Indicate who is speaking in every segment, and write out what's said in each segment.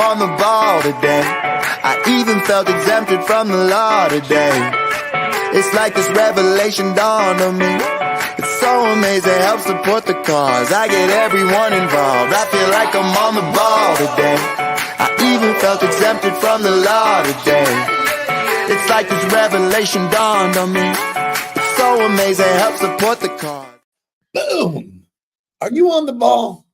Speaker 1: on the ball today. I even felt exempted from the law today. It's like this revelation dawned on me. It's so amazing, helps support the cause. I get everyone involved. I feel like I'm on the ball today. I even felt exempted from the law today. It's like this revelation dawned on me. It's so amazing, helps support the cause.
Speaker 2: Boom. Are you on the ball?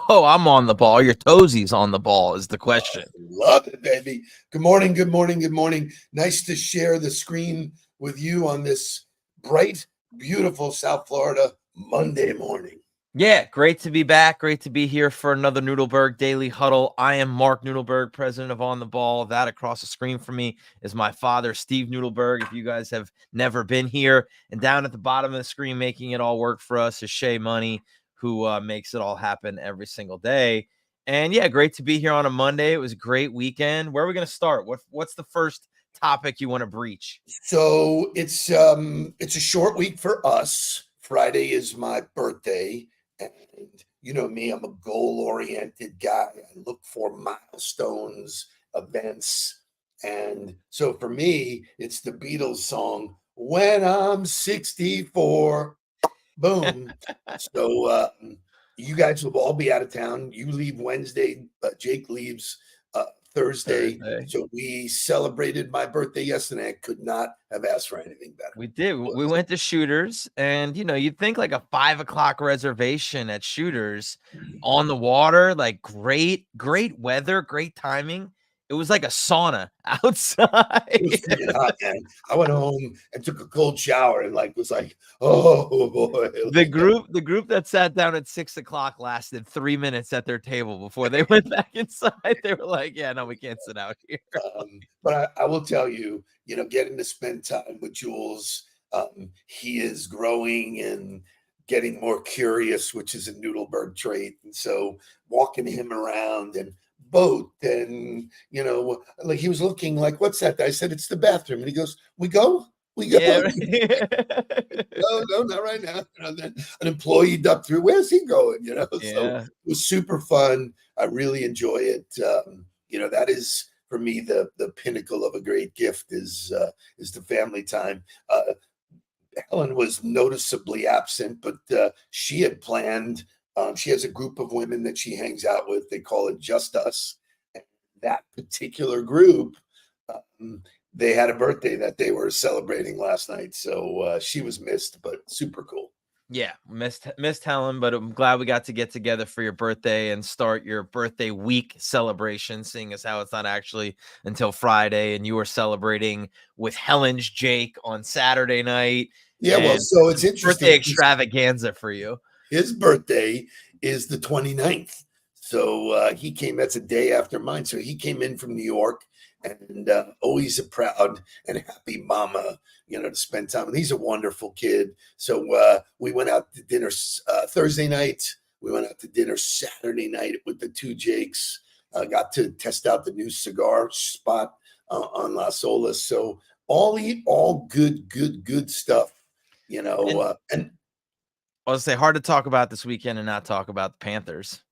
Speaker 3: Oh, I'm on the ball. Your toesie's on the ball is the question.
Speaker 2: Love it, baby. Good morning, good morning, good morning. Nice to share the screen with you on this bright, beautiful South Florida Monday morning.
Speaker 3: Yeah, great to be back. Great to be here for another Nudelberg Daily Huddle. I am Mark Nudelberg, president of On the Ball. That across the screen from me is my father, Steve Nudelberg. If you guys have never been here, and down at the bottom of the screen making it all work for us is Shay Money, who makes it all happen every single day. And yeah, great to be here on a Monday. It was a great weekend. Where are we going to start? What's the first topic you want to breach?
Speaker 2: So it's a short week for us. Friday is my birthday. And you know me, I'm a goal-oriented guy. I look for milestones, events. And so for me, it's the Beatles song, When I'm 64. Boom. So you guys will all be out of town. You leave Wednesday. Jake leaves Thursday. So we celebrated my birthday yesterday. I could not have asked for anything better.
Speaker 3: We did. We went to Shooters, and you'd think like a 5 o'clock reservation at Shooters on the water, like great weather, great timing. It was like a sauna outside.
Speaker 2: It was hot, man. I went home and took a cold shower and was like, oh boy.
Speaker 3: The group that sat down at 6 o'clock lasted 3 minutes at their table before they went back inside. They were like, yeah, no, we can't sit out here.
Speaker 2: But I will tell you, getting to spend time with Jules, he is growing and getting more curious, which is a Nudelberg trait. And so walking him around and boat and like he was looking like, what's that? I said, it's the bathroom. And he goes, we go? Yeah, right. no, not right now. Then an employee ducked through, where's he going? So it was super fun. I really enjoy it. That is for me the pinnacle of a great gift is the family time. Helen was noticeably absent, but she had planned. She has a group of women that she hangs out with. They call it Just Us. And that particular group, they had a birthday that they were celebrating last night. So she was missed, but super cool.
Speaker 3: Yeah, missed Helen, but I'm glad we got to get together for your birthday and start your birthday week celebration, seeing as how it's not actually until Friday, and you were celebrating with Helen's Jake on Saturday night.
Speaker 2: Yeah, well, so it's interesting.
Speaker 3: Birthday extravaganza for you.
Speaker 2: His birthday is the 29th. So he came, that's a day after mine. So he came in from New York and always a proud and happy mama, to spend time. And he's a wonderful kid. So we went out to dinner Thursday night. We went out to dinner Saturday night with the two Jakes. Got to test out the new cigar spot on Las Olas. So all good stuff, and
Speaker 3: I was say hard to talk about this weekend and not talk about the Panthers.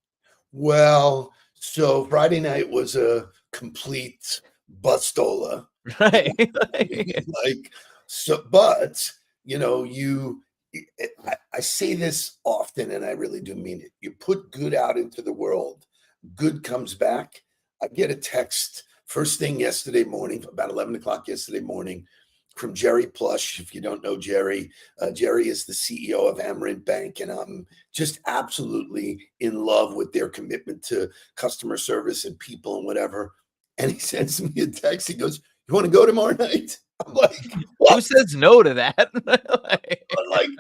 Speaker 2: Well, so Friday night was a complete bustola,
Speaker 3: right?
Speaker 2: But I say this often, and I really do mean it. You put good out into the world, good comes back. I get a text first thing yesterday morning, about 11 o'clock yesterday morning, from Jerry Plush. If you don't know Jerry, Jerry is the CEO of Amerant Bank, and I'm just absolutely in love with their commitment to customer service and people and whatever. And he sends me a text. He goes, "You want to go tomorrow night?" I'm like, what?
Speaker 3: Who says no to that?
Speaker 2: I'm like,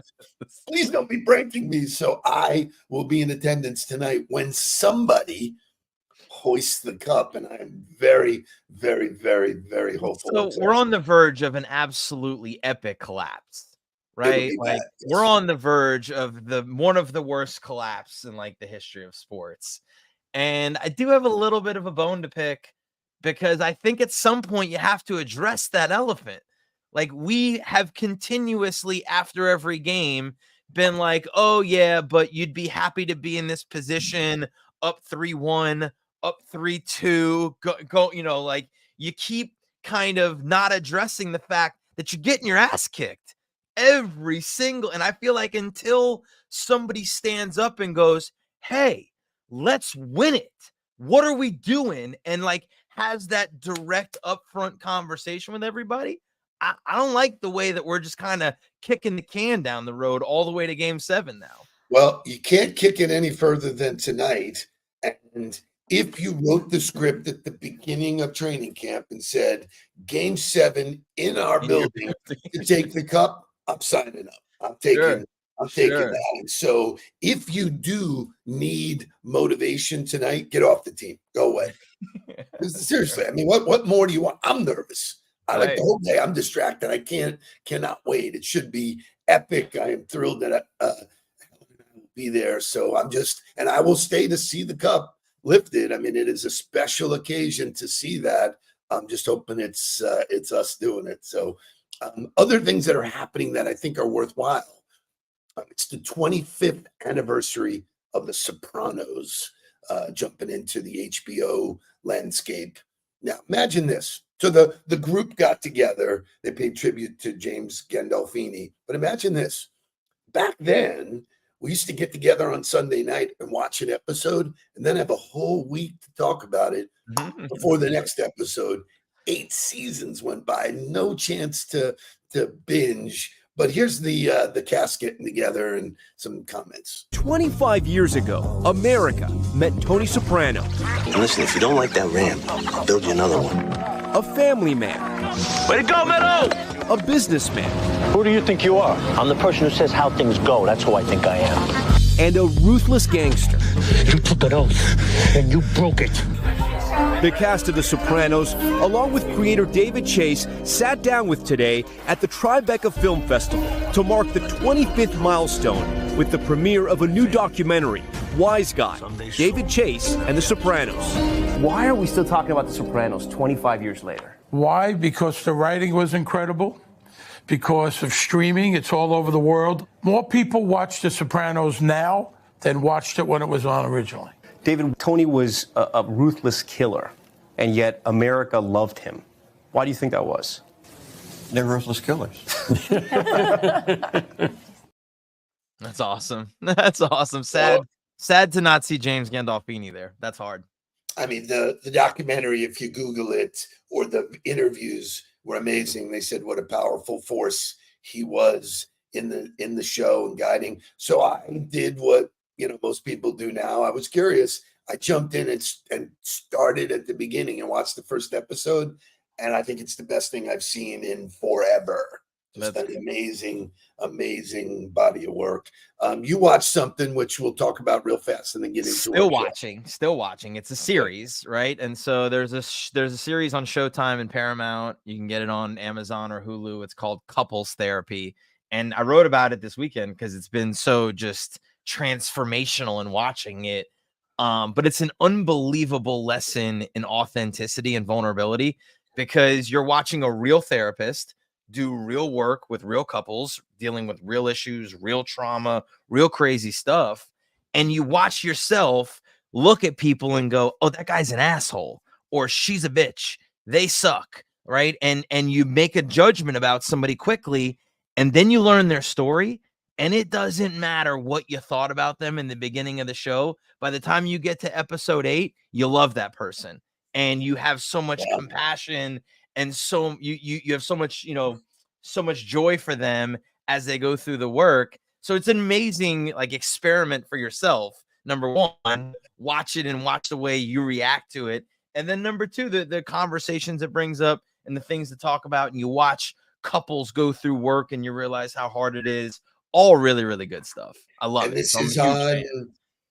Speaker 2: please don't be breaking me. So I will be in attendance tonight when somebody hoist the cup, and I'm very, very, very, very hopeful.
Speaker 3: So we're on the verge of an absolutely epic collapse, right? Like we're on the verge of one of the worst collapse in like the history of sports. And I do have a little bit of a bone to pick because I think at some point you have to address that elephant. Like we have continuously after every game been like, oh yeah, but you'd be happy to be in this position up 3-1, up 3-2, go, like you keep kind of not addressing the fact that you're getting your ass kicked every single, and I feel like until somebody stands up and goes, hey, let's win it. What are we doing? And like has that direct upfront conversation with everybody. I don't like the way that we're just kind of kicking the can down the road all the way to game 7 now.
Speaker 2: Well, you can't kick it any further than tonight. And if you wrote the script at the beginning of training camp and said, game 7 in our building to take the cup, I'm signing up. I'm taking that. And so if you do need motivation tonight, get off the team. Go away. Seriously, I mean, what more do you want? I'm nervous. Like the whole day, I'm distracted. I cannot wait. It should be epic. I am thrilled that I will be there. So and I will stay to see the cup lifted. I mean, it is a special occasion to see that. I'm just hoping it's us doing it. So other things that are happening that I think are worthwhile. It's the 25th anniversary of The Sopranos, jumping into the HBO landscape. Now, imagine this. So the group got together. They paid tribute to James Gandolfini. But imagine this. Back then, we used to get together on Sunday night and watch an episode and then have a whole week to talk about it before the next episode. 8 seasons went by, no chance to binge. But here's the cast getting together and some comments.
Speaker 4: 25 years ago, America met Tony Soprano.
Speaker 5: And listen, if you don't like that ramp, I'll build you another one.
Speaker 4: A family man.
Speaker 6: Way to go, Meadow!
Speaker 4: A businessman.
Speaker 6: Who do you think you are? I'm the person who says how things go. That's who I think I am.
Speaker 4: And a ruthless gangster.
Speaker 6: You took an oath, and you broke it.
Speaker 4: The cast of The Sopranos, along with creator David Chase, sat down with today at the Tribeca Film Festival to mark the 25th milestone with the premiere of a new documentary, Wise Guy, David Chase and The Sopranos.
Speaker 7: Why are we still talking about The Sopranos 25 years later?
Speaker 8: Why? Because the writing was incredible. Because of streaming, it's all over the world. More people watch The Sopranos now than watched it when it was on originally.
Speaker 7: David, Tony was a ruthless killer, and yet America loved him. Why do you think that was?
Speaker 5: They're ruthless killers.
Speaker 3: That's awesome. That's awesome. Sad to not see James Gandolfini there. That's hard.
Speaker 2: I mean, the documentary, if you Google it, or the interviews were amazing. They said what a powerful force he was in the show and guiding. So I did what most people do now. I was curious. I jumped in and started at the beginning and watched the first episode, and I think it's the best thing I've seen in forever. Just an amazing body of work. You watched something which we'll talk about real fast and then get into
Speaker 3: Still watching. It's a series, right? And so there's a series on Showtime and Paramount. You can get it on Amazon or Hulu. It's called Couples Therapy. And I wrote about it this weekend because it's been so just transformational in watching it. But it's an unbelievable lesson in authenticity and vulnerability because you're watching a real therapist do real work with real couples, dealing with real issues, real trauma, real crazy stuff. And you watch yourself look at people and go, oh, that guy's an asshole, or she's a bitch. They suck, right? And you make a judgment about somebody quickly, and then you learn their story. And it doesn't matter what you thought about them in the beginning of the show. By the time you get to episode 8, you love that person. And you have so much compassion, and so you have so much, so much joy for them as they go through the work. So it's an amazing experiment for yourself. Number one, watch it and watch the way you react to it. And then number two, the conversations it brings up and the things to talk about. And you watch couples go through work and you realize how hard it is. All really, really good stuff. I love it.
Speaker 2: This is on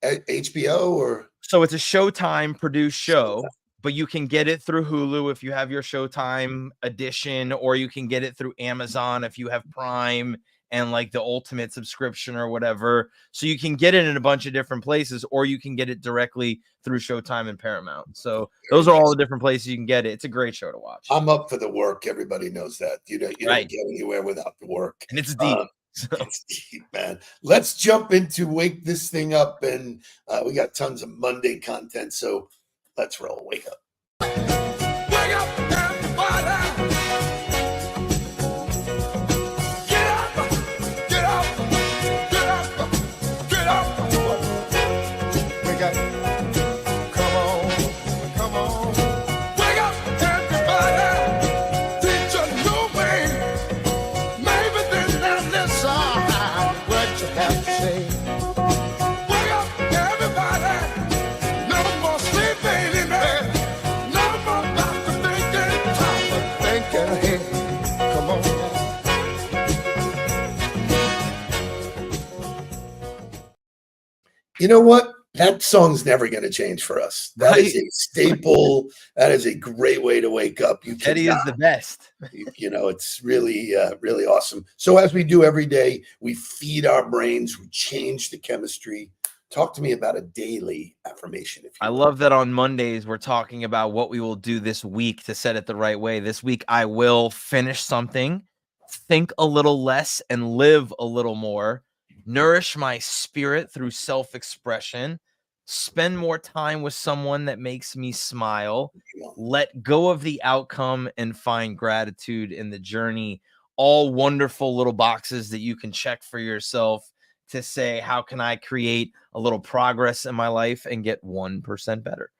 Speaker 2: HBO or?
Speaker 3: So it's a Showtime produced show, but you can get it through Hulu if you have your Showtime edition, or you can get it through Amazon if you have Prime and the ultimate subscription or whatever. So you can get it in a bunch of different places, or you can get it directly through Showtime and Paramount. So those are all the different places you can get it. It's a great show to watch.
Speaker 2: I'm up for the work. Everybody knows that. You don't get anywhere without the work.
Speaker 3: And it's deep.
Speaker 2: It's deep, man. Let's jump into Wake This Thing Up, and we got tons of Monday content. So Let's roll. Wake up.
Speaker 9: Wake up, everybody. Get up, get up, get up, get up. Wake up. Come on, come on. Wake up, everybody. Teach a new way. Maybe this and this what you have to say. Wake up, everybody. No more sleeping in bed. No more about to thinking. Time for thinking ahead. Come on.
Speaker 2: You know what? That song's never going to change for us. That is
Speaker 3: Right.
Speaker 2: a staple. That is a great way to wake up. You
Speaker 3: Teddy is the
Speaker 2: cannot,
Speaker 3: best.
Speaker 2: you know, it's really, really awesome. So as we do every day, we feed our brains, we change the chemistry. Talk to me about a daily affirmation. If you
Speaker 3: I
Speaker 2: will.
Speaker 3: love that on Mondays we're talking about what we will do this week to set it the right way. This week I will finish something, think a little less and live a little more, nourish my spirit through self-expression, spend more time with someone that makes me smile, let go of the outcome and find gratitude in the journey. All wonderful little boxes that you can check for yourself to say, how can I create a little progress in my life and get 1% better?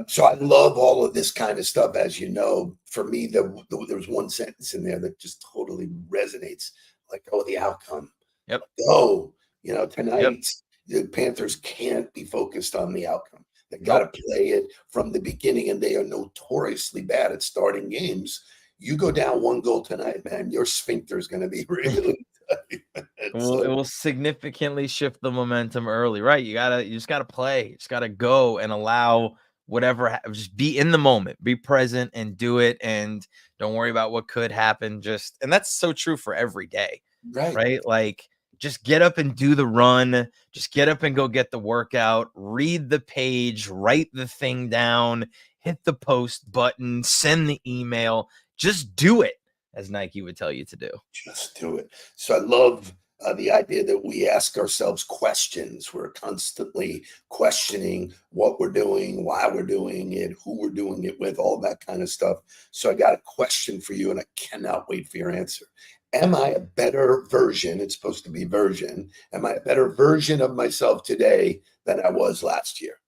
Speaker 2: So I love all of this kind of stuff. As you know, for me, there was one sentence in there that just totally resonates. Like, oh, the outcome.
Speaker 3: Yep.
Speaker 2: Oh, you know, tonight the Panthers can't be focused on the outcome. They got to play it from the beginning, and they are notoriously bad at starting games. You go down 1 goal tonight, man, your sphincter is going to be really tight.
Speaker 3: It will significantly shift the momentum early, right? You just gotta play, you just gotta go and allow whatever, just be in the moment, be present and do it, and don't worry about what could happen. And that's so true for every day, right? Like, just get up and do the run, just get up and go get the workout, read the page, write the thing down, hit the post button, send the email, just do it, as Nike would tell you to do.
Speaker 2: Just do it. So I love the idea that we ask ourselves questions. We're constantly questioning what we're doing, why we're doing it, who we're doing it with, all that kind of stuff. So I got a question for you, and I cannot wait for your answer. Am I a better version? It's supposed to be version. Am I a better version of myself today than I was last year?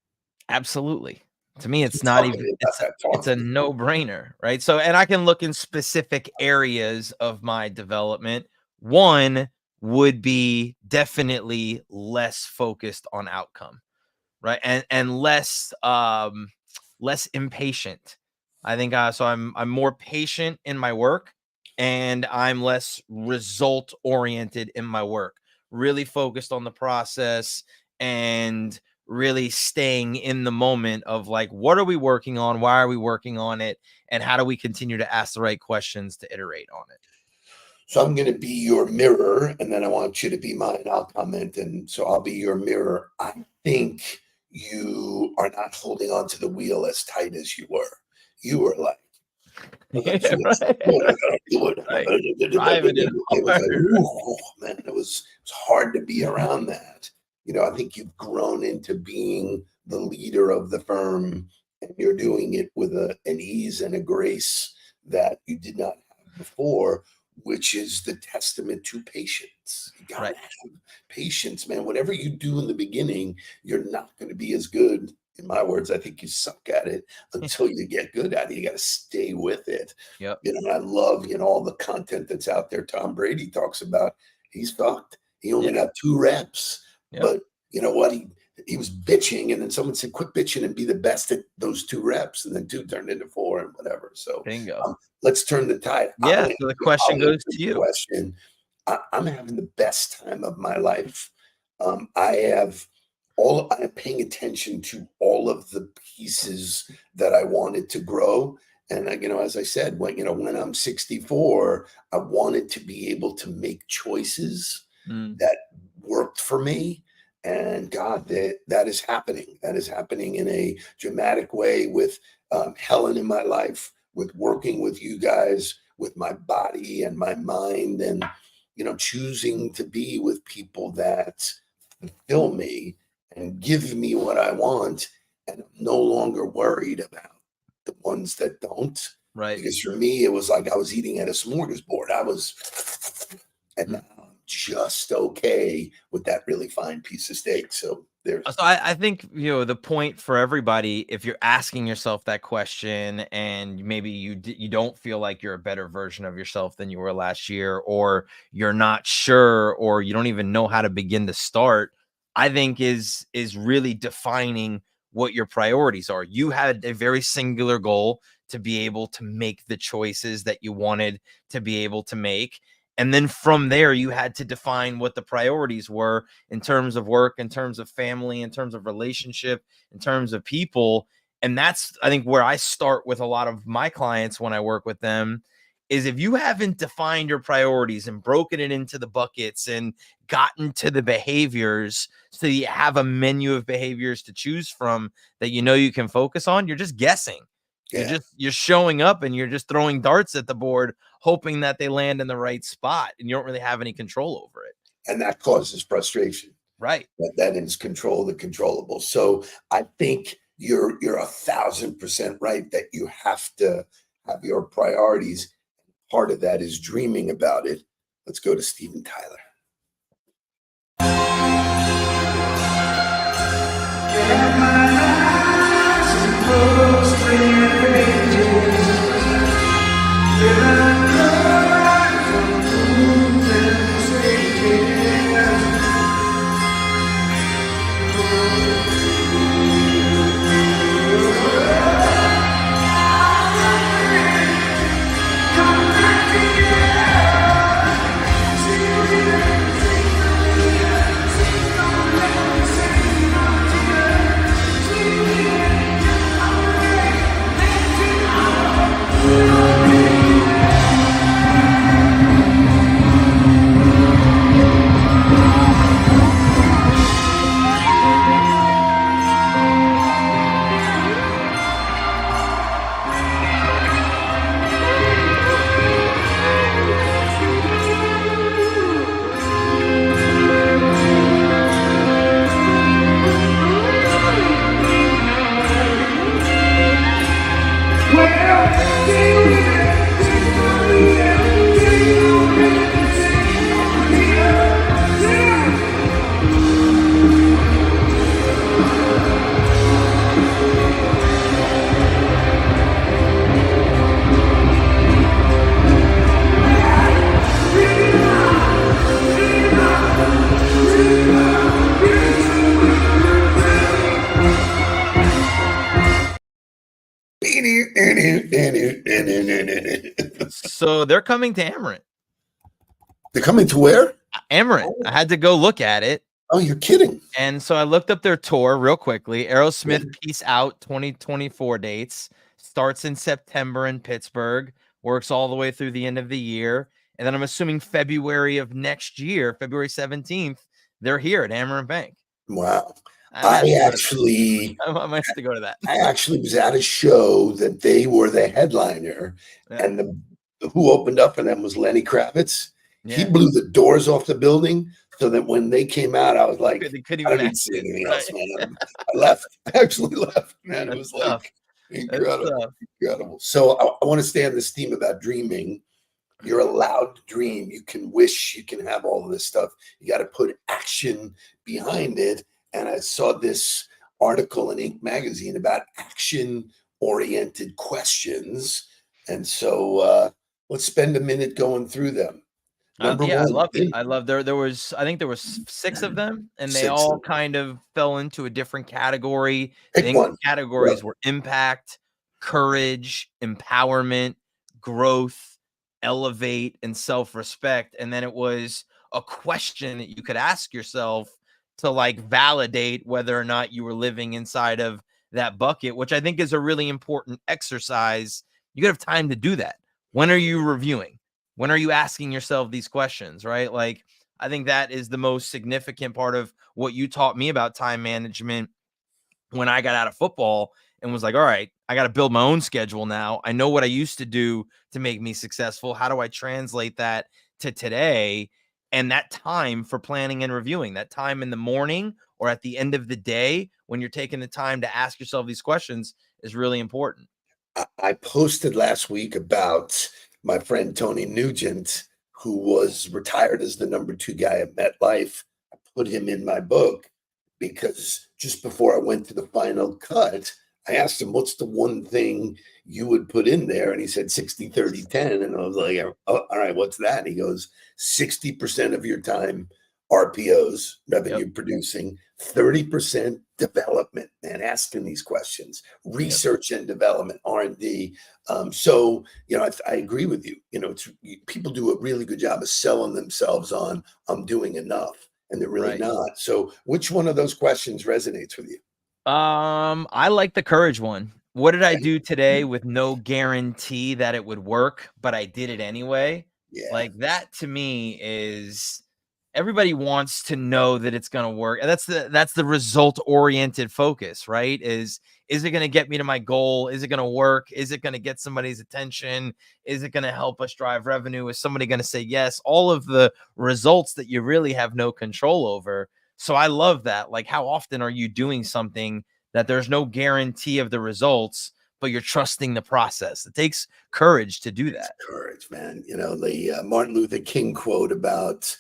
Speaker 3: Absolutely. To me, it's not even, it's a no-brainer, right? So, and I can look in specific areas of my development. One would be definitely less focused on outcome, right? And less impatient. I think so I'm more patient in my work, and I'm less result oriented in my work. Really focused on the process and really staying in the moment of, like, what are we working on? Why are we working on it? And how do we continue to ask the right questions to iterate on it?
Speaker 2: So I'm going to be your mirror, and then I want you to be mine. I'll comment. And so I'll be your mirror. I think you are not holding on to the wheel as tight as you were. You were like, man, it was hard to be around that. You know, I think you've grown into being the leader of the firm, and you're doing it with an ease and a grace that you did not have before, which is the testament to patience. You gotta have patience, man. Whatever you do in the beginning, you're not going to be as good. In my words, I think you suck at it until you get good at it. You got to stay with it.
Speaker 3: Yep.
Speaker 2: You know, I love, all the content that's out there. Tom Brady talks about he's fucked. He only got 2 reps. But you know what? He was bitching, and then someone said, quit bitching and be the best at those 2 reps. And then 2 turned into 4 and whatever. So
Speaker 3: bingo.
Speaker 2: Let's turn the tide.
Speaker 3: Yeah. So the question goes to you.
Speaker 2: I'm having the best time of my life. I'm paying attention to all of the pieces that I wanted to grow. And as I said, when I'm 64, I wanted to be able to make choices that worked for me. And God, that is happening. That is happening in a dramatic way with Helen in my life, with working with you guys, with my body and my mind, and choosing to be with people that fulfill me and give me what I want. and I'm no longer worried about the ones that don't.
Speaker 3: Right.
Speaker 2: Because for me, it was like I was eating at a smorgasbord. And now I'm just okay with that really fine piece of steak. So there's.
Speaker 3: So I think, the point for everybody, if you're asking yourself that question and maybe you don't feel like you're a better version of yourself than you were last year, or you're not sure, or you don't even know how to begin to start, I think is really defining what your priorities are. You had a very singular goal to be able to make the choices that you wanted to be able to make. And then from there, you had to define what the priorities were in terms of work, in terms of family, in terms of relationship, in terms of people. And that's, I think, where I start with a lot of my clients when I work with them, is if you haven't defined your priorities and broken it into the buckets and gotten to the behaviors so you have a menu of behaviors to choose from that you can focus on, you're just guessing.
Speaker 2: Yeah.
Speaker 3: You're showing up and you're just throwing darts at the board, hoping that they land in the right spot, and you don't really have any control over it.
Speaker 2: And that causes frustration.
Speaker 3: Right.
Speaker 2: That is control the controllable. So I think you're 1,000% right that you have to have your priorities. Part of that is dreaming about it. Let's go to Steven Tyler.
Speaker 3: So they're coming to Amarant.
Speaker 2: They're coming to where?
Speaker 3: Amarant. I had to go look at it.
Speaker 2: Oh, you're kidding.
Speaker 3: And so I looked up their tour real quickly. Aerosmith Peace Out 2024 dates. Starts in September in Pittsburgh. Works all the way through the end of the year. And then I'm assuming February of next year, February 17th, they're here at Amarant Bank.
Speaker 2: Wow.
Speaker 3: I might have
Speaker 2: to
Speaker 3: go to that.
Speaker 2: I actually was at a show that they were the headliner, and who opened up for them was Lenny Kravitz.
Speaker 3: Yeah.
Speaker 2: He blew the doors off the building so that when they came out, I was like,
Speaker 3: They couldn't
Speaker 2: I
Speaker 3: even
Speaker 2: don't need to see anything else, man. I left. I actually left, man. It was like incredible. So I want to stay on this theme about dreaming. You're allowed to dream. You can wish. You can have all of this stuff. You got to put action behind it. And I saw this article in Inc. magazine about action-oriented questions. And so let's spend a minute going through them. Number one,
Speaker 3: I loved it. I loved there was, I think there was 6 of them, and they all kind of fell into a different category. I think the categories were impact, courage, empowerment, growth, elevate, and self-respect. And then it was a question that you could ask yourself to like validate whether or not you were living inside of that bucket, which I think is a really important exercise. You gotta have time to do that. When are you reviewing? When are you asking yourself these questions, right? Like, I think that is the most significant part of what you taught me about time management when I got out of football and was like, all right, I got to build my own schedule now. I know what I used to do to make me successful. How do I translate that to today? And that time for planning and reviewing, that time in the morning or at the end of the day when you're taking the time to ask yourself these questions is really important.
Speaker 2: I posted last week about my friend Tony Nugent, who was retired as the number 2 guy at MetLife. I put him in my book because just before I went to the final cut, I asked him, what's the one thing you would put in there? And he said 60, 30, 10. And I was like, oh, all right, what's that? And he goes, 60% of your time RPOs, revenue producing, 30% development, and asking these questions, research and development, R&D. So, I agree with you. People do a really good job of selling themselves on, I'm doing enough, and they're really not. So which one of those questions resonates with you?
Speaker 3: I like the courage one. What did I do today with no guarantee that it would work, but I did it anyway?
Speaker 2: Yeah.
Speaker 3: Like that to me is everybody wants to know that it's going to work. And that's the result oriented focus, right? Is it going to get me to my goal? Is it going to work? Is it going to get somebody's attention? Is it going to help us drive revenue? Is somebody going to say yes? All of the results that you really have no control over. So I love that. Like, how often are you doing something that there's no guarantee of the results, but you're trusting the process? It takes courage to do that.
Speaker 2: It's courage, man. The Martin Luther King quote about,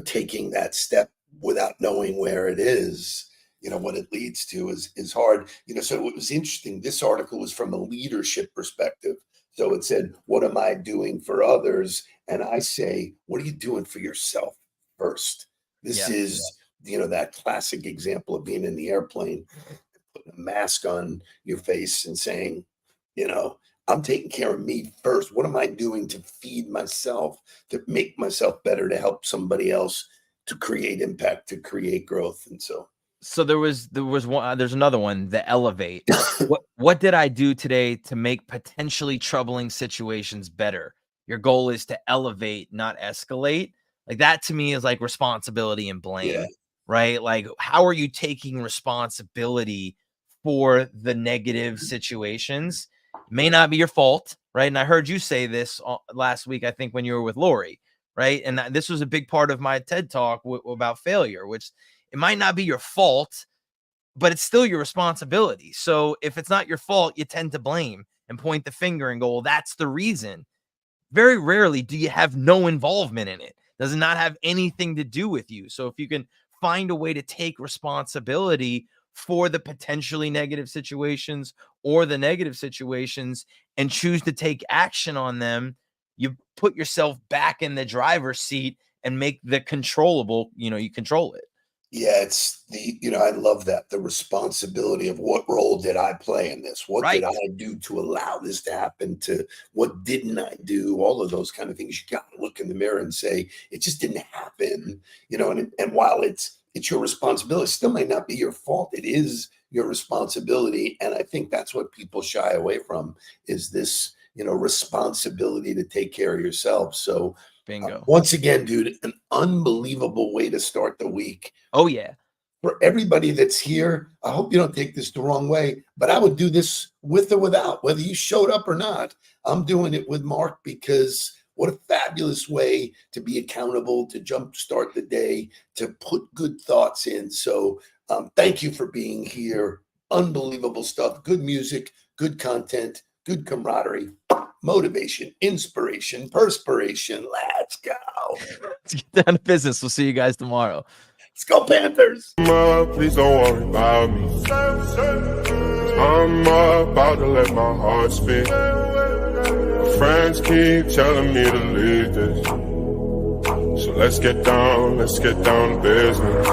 Speaker 2: taking that step without knowing where it is, what it leads to is hard. So it was interesting. This article was from a leadership perspective. So it said, what am I doing for others? And I say, what are you doing for yourself first? This is, that classic example of being in the airplane, putting a mask on your face and saying, I'm taking care of me first. What am I doing to feed myself, to make myself better, to help somebody else, to create impact, to create growth? And so
Speaker 3: there's one, there's another one, the elevate. What did I do today to make potentially troubling situations better? Your goal is to elevate, not escalate. Like that to me is like responsibility and blame, right? Like, how are you taking responsibility for the negative situations? May not be your fault, right? And I heard you say this last week, I think, when you were with Lori, right? And this was a big part of my TED talk about failure, which it might not be your fault, but it's still your responsibility. So if it's not your fault, you tend to blame and point the finger and go, well, that's the reason. Very rarely do you have no involvement in it. Does not have anything to do with you. So if you can find a way to take responsibility for the potentially negative situations or the negative situations and choose to take action on them, you put yourself back in the driver's seat and make the controllable, you control it.
Speaker 2: Yeah, it's I love that. The responsibility of what role did I play in this? What did I do to allow this to happen? To what didn't I do? All of those kind of things. You got to look in the mirror and say, it just didn't happen. And while it's your responsibility, it still might not be your fault. It is your responsibility. And I think that's what people shy away from is this, responsibility to take care of yourself. So
Speaker 3: bingo.
Speaker 2: Once again, dude, an unbelievable way to start the week.
Speaker 3: Oh, yeah.
Speaker 2: For everybody that's here, I hope you don't take this the wrong way, but I would do this with or without, whether you showed up or not. I'm doing it with Mark because what a fabulous way to be accountable, to jumpstart the day, to put good thoughts in. So thank you for being here. Unbelievable stuff. Good music, good content, good camaraderie. Motivation, inspiration, perspiration. Let's go.
Speaker 3: Let's get down to business. We'll see you guys tomorrow.
Speaker 2: Let's go, Panthers.
Speaker 9: Please don't worry about me. I'm about to let my heart speak. My friends keep telling me to leave this. So let's get down to business.